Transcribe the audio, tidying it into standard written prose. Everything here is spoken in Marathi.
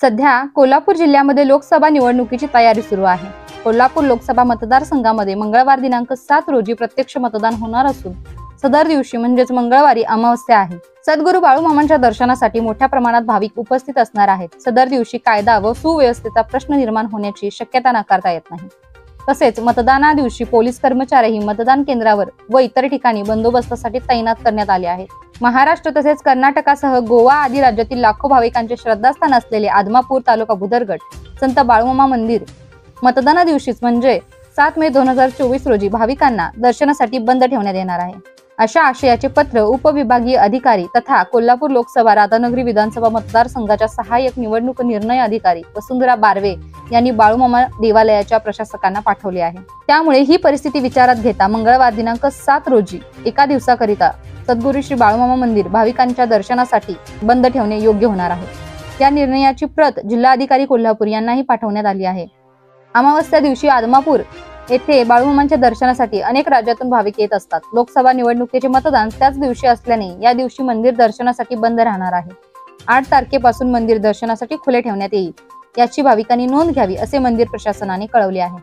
सध्या कोल्हापूर जिल्ह्यामध्ये लोकसभा निवडणुकीची तयारी सुरू आहे। कोल्हापूर लोकसभा मतदारसंघामध्ये मंगळवार दिनांक 7 रोजी प्रत्यक्ष मतदान होणार असून सदर दिवशी म्हणजेच मंगळवारी अमावस्या आहे। सद्गुरू बाळूमामांच्या दर्शनासाठी मोठ्या प्रमाणात भाविक उपस्थित असणार आहेत। सदर दिवशी कायदा व सुव्यवस्थेचा प्रश्न निर्माण होण्याची शक्यता नाकारता येत नाही। तसेच मतदाना दिवशी पोलीस कर्मचारीही मतदान केंद्रावर व इतर ठिकाणी बंदोबस्तासाठी तैनात करण्यात आले आहेत। महाराष्ट्र तसेच कर्नाटकासह गोवा आदी राज्यातील लाखो भाविकांचे श्रद्धास्थान असलेले आदमापूर तालुका भुदरगड संत बाळूमामा मंदिर मतदाना दिवशीच म्हणजे 7 मे 2024 रोजी भाविकांना दर्शनासाठी बंद ठेवण्यात येणार आहे। अशा आशयाचे पत्र उपविभागीय अधिकारी तथा कोल्हापूर लोकसभा राधानगरी विधानसभा मतदारसंघाच्या सहाय्यक निवडणूक निर्णय अधिकारी वसुंधरा बारवे यांनी बाळूमामा देवालयाच्या प्रशासकांना पाठवले आहे। त्यामुळे ही परिस्थिती विचारात घेता मंगळवार दिनांक 7 रोजी एका दिवसाकरिता सद्गुरू श्री बाळूमामा मंदिर भाविकांच्या दर्शनासाठी बंद ठेवणे योग्य होणार आहे। या निर्णयाची प्रत जिल्हाधिकारी कोल्हापूर यांनाही पाठवण्यात आली आहे। अमावस्या दिवशी आदमापूर येथे बाळूमामांच्या दर्शनासाठी अनेक राज्यातून भाविक येत असतात। लोकसभा निवडणुकीचे मतदान त्याच दिवशी असल्याने या दिवशी मंदिर दर्शनासाठी बंद राहणार आहे। 8 तारखेपासून मंदिर दर्शनासाठी खुले ठेवण्यात येईल, याची भाविकांनी नोंद घ्यावी असे मंदिर प्रशासनाने कळवले आहे।